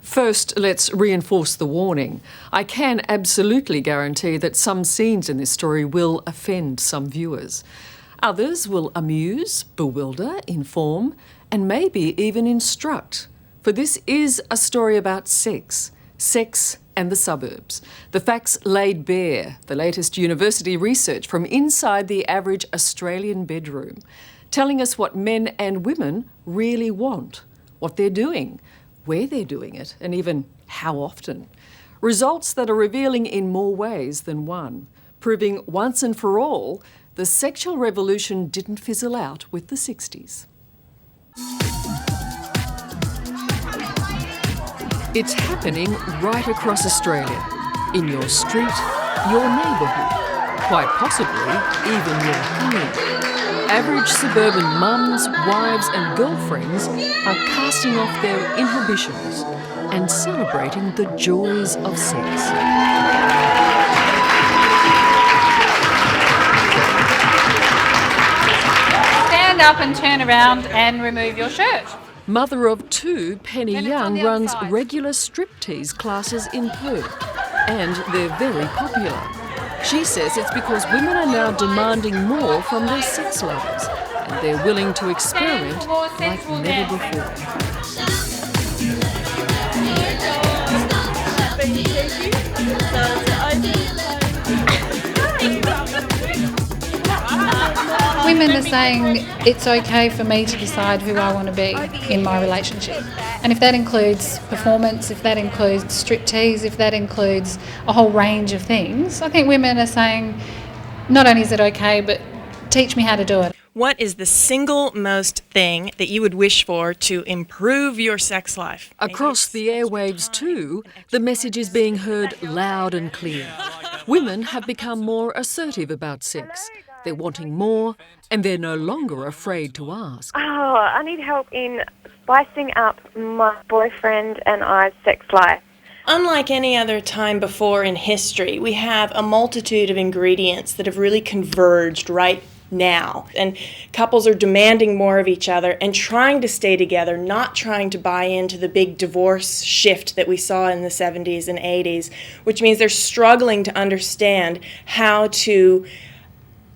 First, let's reinforce the warning. I can absolutely guarantee that some scenes in this story will offend some viewers. Others will amuse, bewilder, inform, and maybe even instruct. For this is a story about sex and the suburbs. The facts laid bare, the latest university research from inside the average Australian bedroom, telling us what men and women really want, what they're doing, where they're doing it, and even how often. Results that are revealing in more ways than one, proving once and for all the sexual revolution didn't fizzle out with the 60s. It's happening right across Australia, in your street, your neighbourhood, quite possibly even your home. Average suburban mums, wives and girlfriends are casting off their inhibitions and celebrating the joys of sex. Stand up and turn around and remove your shirt. Mother of two, Penny Young, runs regular striptease classes in Perth, and they're very popular. She says it's because women are now demanding more from their sex lives, and they're willing to experiment like never before. Women are saying it's okay for me to decide who I want to be in my relationship. And if that includes performance, if that includes striptease, if that includes a whole range of things, I think women are saying not only is it okay, but teach me how to do it. What is the single most thing that you would wish for to improve your sex life? Across the airwaves too, the message is being heard loud and clear. Women have become more assertive about sex. They're wanting more, and they're no longer afraid to ask. Oh, I need help in spicing up my boyfriend and I's sex life. Unlike any other time before in history, we have a multitude of ingredients that have really converged right now. And couples are demanding more of each other and trying to stay together, not trying to buy into the big divorce shift that we saw in the 70s and 80s, which means they're struggling to understand how to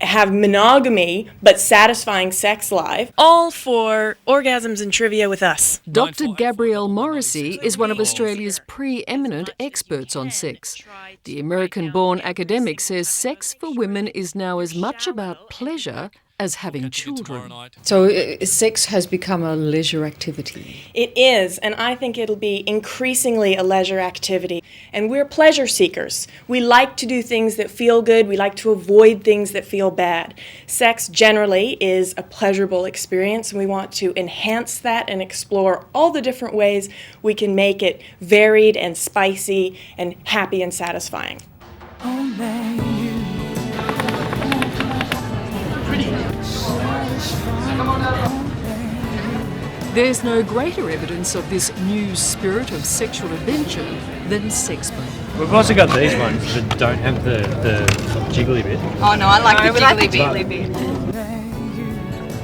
have monogamy but satisfying sex life, all for orgasms and trivia with us. Dr. Gabrielle Morrissey is one of Australia's preeminent experts on sex. The American-born academic says sex for women is now as much about pleasure as having children. So sex has become a leisure activity. It is, and I think it'll be increasingly a leisure activity. And we're pleasure seekers. We like to do things that feel good. We like to avoid things that feel bad. Sex generally is a pleasurable experience, and we want to enhance that and explore all the different ways we can make it varied and spicy and happy and satisfying. There's no greater evidence of this new spirit of sexual adventure than Sexpo. We've also got these ones that don't have the jiggly bit. Oh no, I like the jiggly bit.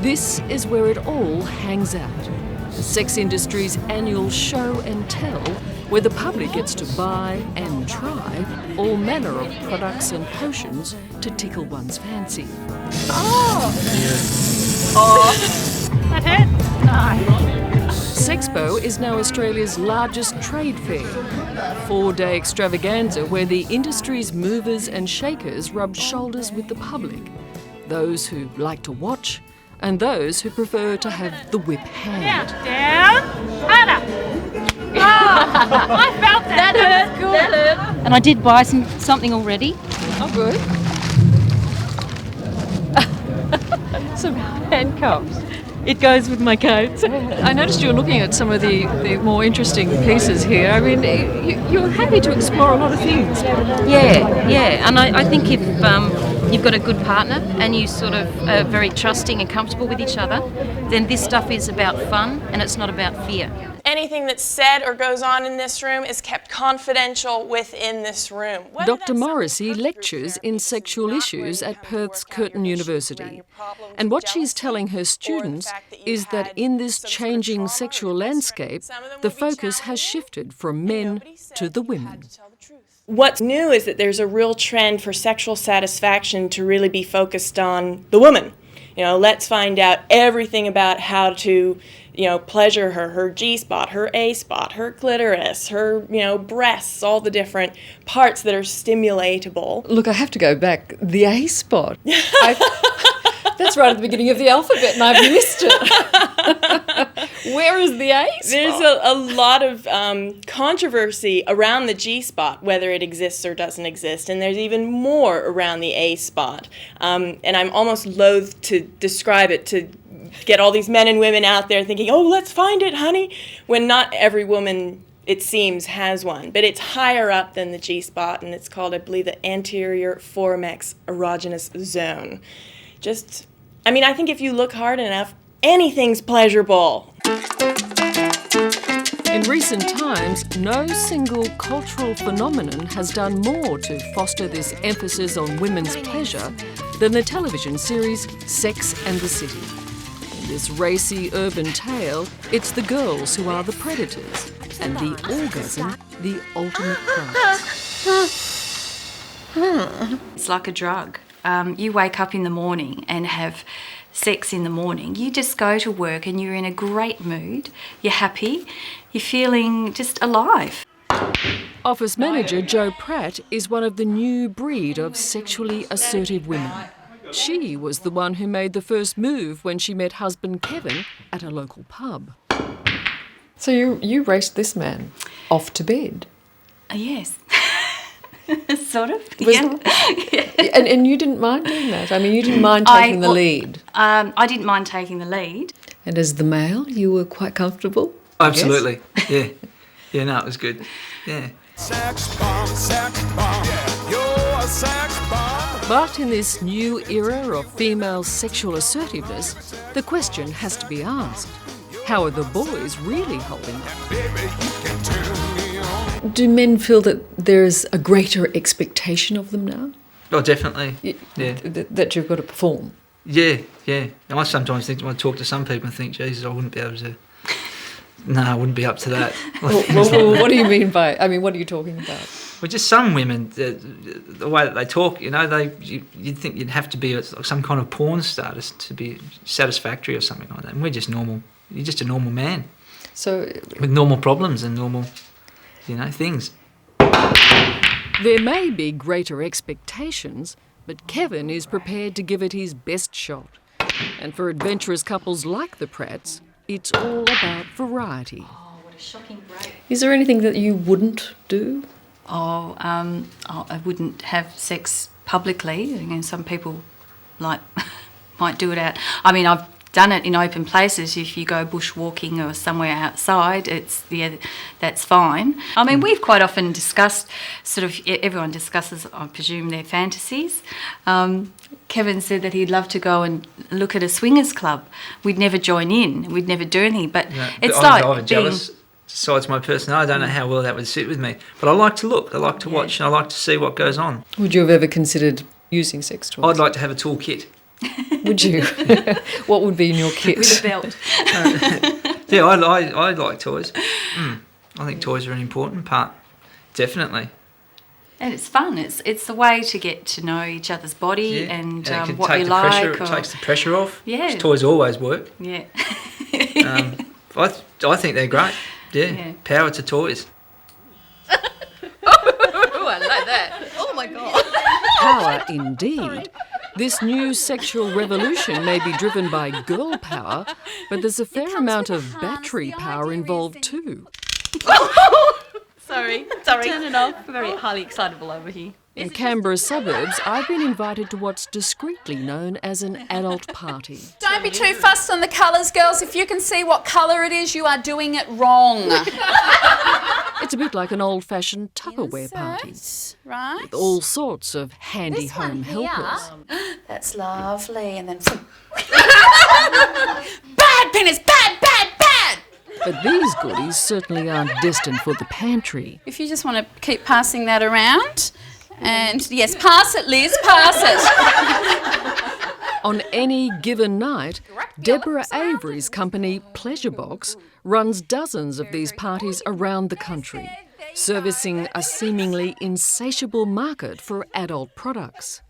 This is where it all hangs out. The sex industry's annual show and tell, where the public gets to buy and try all manner of products and potions to tickle one's fancy. That hurt? No. Sexpo is now Australia's largest trade fair, a 4-day extravaganza where the industry's movers and shakers rub shoulders with the public, those who like to watch and those who prefer to have the whip hand. Down, harder. I felt that. That hurt. Good. That hurt. And I did buy something already. Oh, good. Some handcuffs. It goes with my coat. I noticed you're looking at some of the more interesting pieces here. I mean, you're happy to explore a lot of things. Yeah. And I think if you've got a good partner and you sort of are very trusting and comfortable with each other, then this stuff is about fun and it's not about fear. And anything that's said or goes on in this room is kept confidential within this room. Dr. Morrissey lectures in sexual issues at Perth's Curtin University. And what she's telling her students is that in this changing sexual landscape, the focus has shifted from men to the women. What's new is that there's a real trend for sexual satisfaction to really be focused on the woman. You know, let's find out everything about how to, pleasure her G-spot, her A-spot, her clitoris, her, breasts, all the different parts that are stimulatable. Look, I have to go back. The A-spot. That's right at the beginning of the alphabet and I've missed it. Where is the A-spot? There's a lot of controversy around the G-spot, whether it exists or doesn't exist, and there's even more around the A-spot. And I'm almost loath to describe it, to get all these men and women out there thinking, oh, let's find it, honey, when not every woman, it seems, has one. But it's higher up than the G-spot, and it's called, I believe, the anterior foramex erogenous zone. I think if you look hard enough, anything's pleasurable. In recent times, no single cultural phenomenon has done more to foster this emphasis on women's pleasure than the television series Sex and the City. In this racy urban tale, it's the girls who are the predators, and the orgasm the ultimate prize. It's like a drug. You wake up in the morning and have sex in the morning. You just go to work and you're in a great mood, you're happy, you're feeling just alive. Office manager Jo Pratt is one of the new breed of sexually assertive women. She was the one who made the first move when she met husband Kevin at a local pub. So you raced this man off to bed? Yes. Sort of, And you didn't mind doing that? I mean, you didn't mind taking the lead? I didn't mind taking the lead. And as the male, you were quite comfortable? Absolutely, yeah. Yeah, no, it was good, yeah. Sex bomb, yeah, you're a sex bomb. But in this new era of female sexual assertiveness, the question has to be asked. How are the boys really holding up? Baby, you can turn me on. Do men feel that there's a greater expectation of them now? Oh, definitely, yeah. That you've got to perform? Yeah. And I sometimes think, when I talk to some people, I think, Jesus, I wouldn't be able to... No, I wouldn't be up to that. Well, what do you mean by... I mean, what are you talking about? Well, just some women, the way that they talk, you'd think you'd have to be like some kind of porn status to be satisfactory or something like that. And we're just normal. You're just a normal man. So... with normal problems and normal, things. There may be greater expectations, but Kevin is prepared to give it his best shot. And for adventurous couples like the Pratts, it's all about variety. Oh, what a shocking break. Is there anything that you wouldn't do? I wouldn't have sex publicly. Some people might do it out. I mean, I've done it in open places. If you go bushwalking or somewhere outside, that's fine. I mean, we've quite often discussed, everyone discusses, I presume, their fantasies. Kevin said that he'd love to go and look at a swingers club. We'd never join in. We'd never do anything. But it's I'm jealous. Besides my personality, I don't know how well that would sit with me. But I like to look. I like to watch, and I like to see what goes on. Would you have ever considered using sex toys? I'd like to have a toolkit. Would you? What would be in your kit? With a belt. Yeah, I like toys. I think toys are an important part, definitely. And it's fun. It's the way to get to know each other's body and it what you like. It takes the pressure off. Yeah. Toys always work. Yeah. I think they're great. Yeah. Power to toys. Oh, I like that. Oh my God. Power indeed. This new sexual revolution may be driven by girl power, but there's a fair amount of battery power involved too. Sorry. Turn it off. We're very highly excitable over here. In Canberra's suburbs, I've been invited to what's discreetly known as an adult party. Don't be too fussed on the colours, girls. If you can see what colour it is, you are doing it wrong. It's a bit like an old-fashioned Tupperware party. Right. With all sorts of handy home helpers. That's lovely. And then... bad, penis! Bad! But these goodies certainly aren't destined for the pantry. If you just want to keep passing that around, and yes, pass it, Liz, pass it. On any given night, Deborah Avery's company Pleasure Box runs dozens of these parties around the country, servicing a seemingly insatiable market for adult products.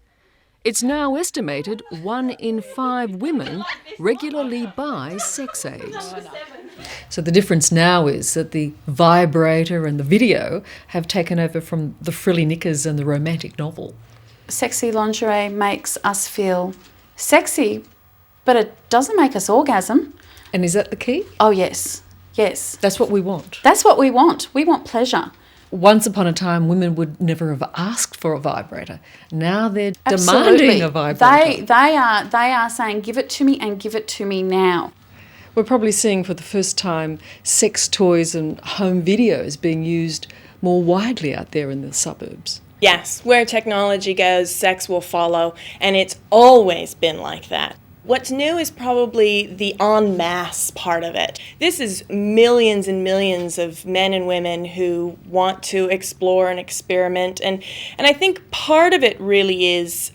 It's now estimated 1 in 5 women regularly buy sex aids. So the difference now is that the vibrator and the video have taken over from the frilly knickers and the romantic novel. Sexy lingerie makes us feel sexy, but it doesn't make us orgasm. And is that the key? Oh, yes. Yes. That's what we want. That's what we want. We want pleasure. Once upon a time, women would never have asked for a vibrator. Now they're Absolutely. demanding a vibrator. They are saying, give it to me and give it to me now. We're probably seeing for the first time sex toys and home videos being used more widely out there in the suburbs. Yes, where technology goes, sex will follow, and it's always been like that. What's new is probably the en masse part of it. This is millions and millions of men and women who want to explore and experiment, and I think part of it really is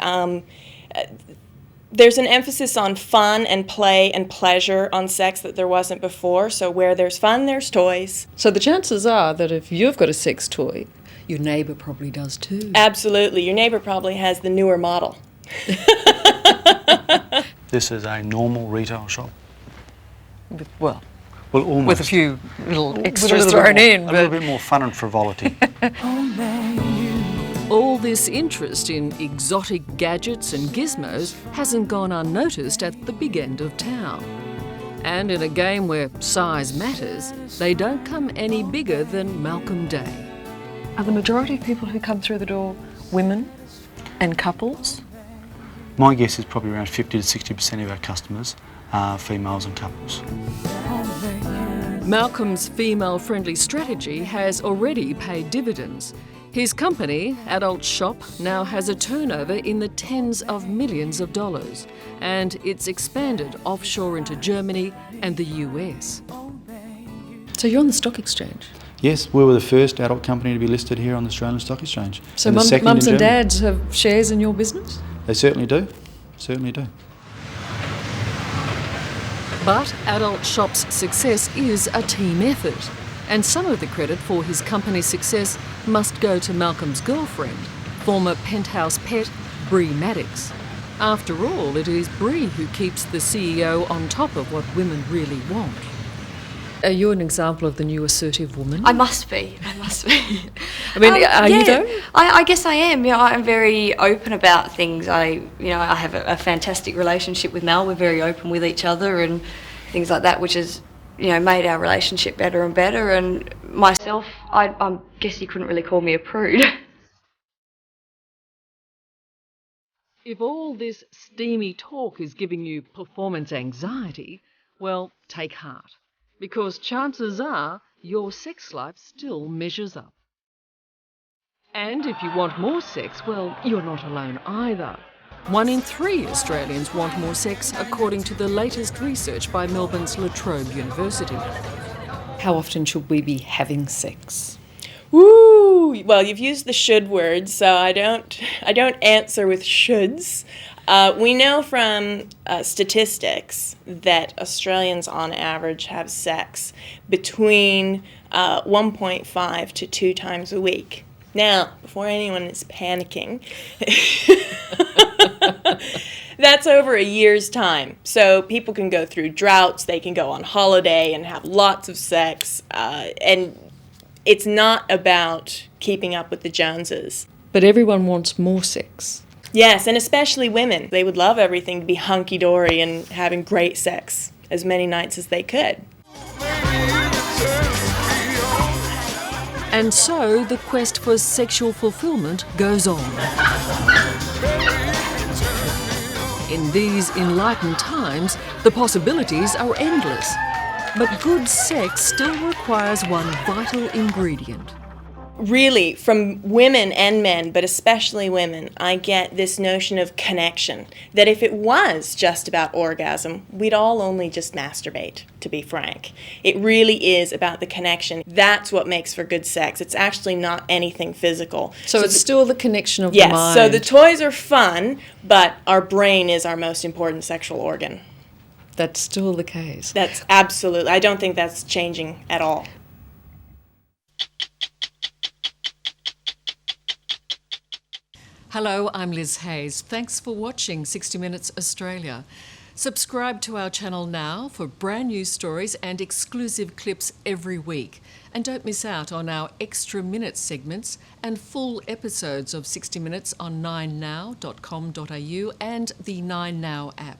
there's an emphasis on fun and play and pleasure on sex that there wasn't before. So where there's fun, there's toys. So the chances are that if you've got a sex toy, your neighbour probably does too. Absolutely. Your neighbour probably has the newer model. This is a normal retail shop. Well, almost. with a few little With extras thrown in. A little bit more fun and frivolity. All this interest in exotic gadgets and gizmos hasn't gone unnoticed at the big end of town. And in a game where size matters, they don't come any bigger than Malcolm Day. Are the majority of people who come through the door women and couples? My guess is probably around 50 to 60% of our customers are females and couples. Malcolm's female-friendly strategy has already paid dividends. His company, Adult Shop, now has a turnover in the tens of millions of dollars, and it's expanded offshore into Germany and the US. So you're on the stock exchange? Yes, we were the first adult company to be listed here on the Australian Stock Exchange. So mums and dads have shares in your business? They certainly do, certainly do. But Adult Shop's success is a team effort, and some of the credit for his company's success must go to Malcolm's girlfriend, former Penthouse pet Bree Maddox. After all, it is Bree who keeps the CEO on top of what women really want. Are you an example of the new assertive woman? I must be. I mean, are you though? I guess I am. You know, I'm very open about things. I have a fantastic relationship with Mel. We're very open with each other and things like that, which has, made our relationship better and better. And myself, I guess you couldn't really call me a prude. If all this steamy talk is giving you performance anxiety, well, take heart. Because chances are your sex life still measures up. And if you want more sex, well, you're not alone either. 1 in 3 Australians want more sex, according to the latest research by Melbourne's La Trobe University. How often should we be having sex? Woo! Well, you've used the should word, so I don't answer with shoulds. We know from statistics that Australians on average have sex between 1.5 to 2 times a week. Now, before anyone is panicking, that's over a year's time. So people can go through droughts, they can go on holiday and have lots of sex, and it's not about keeping up with the Joneses. But everyone wants more sex. Yes, and especially women. They would love everything to be hunky-dory and having great sex as many nights as they could. And so the quest for sexual fulfillment goes on. In these enlightened times, the possibilities are endless. But good sex still requires one vital ingredient: Really, from women and men, but especially women, I get this notion of connection. That if it was just about orgasm, we'd all only just masturbate, to be frank. It really is about the connection. That's what makes for good sex. It's actually not anything physical. So it's still the connection of yes, the mind. so the toys are fun, but our brain is our most important sexual organ. That's still the case. That's absolutely, I don't think that's changing at all. Hello, I'm Liz Hayes. Thanks for watching 60 Minutes Australia. Subscribe to our channel now for brand new stories and exclusive clips every week. And don't miss out on our extra minute segments and full episodes of 60 Minutes on 9now.com.au and the 9Now app.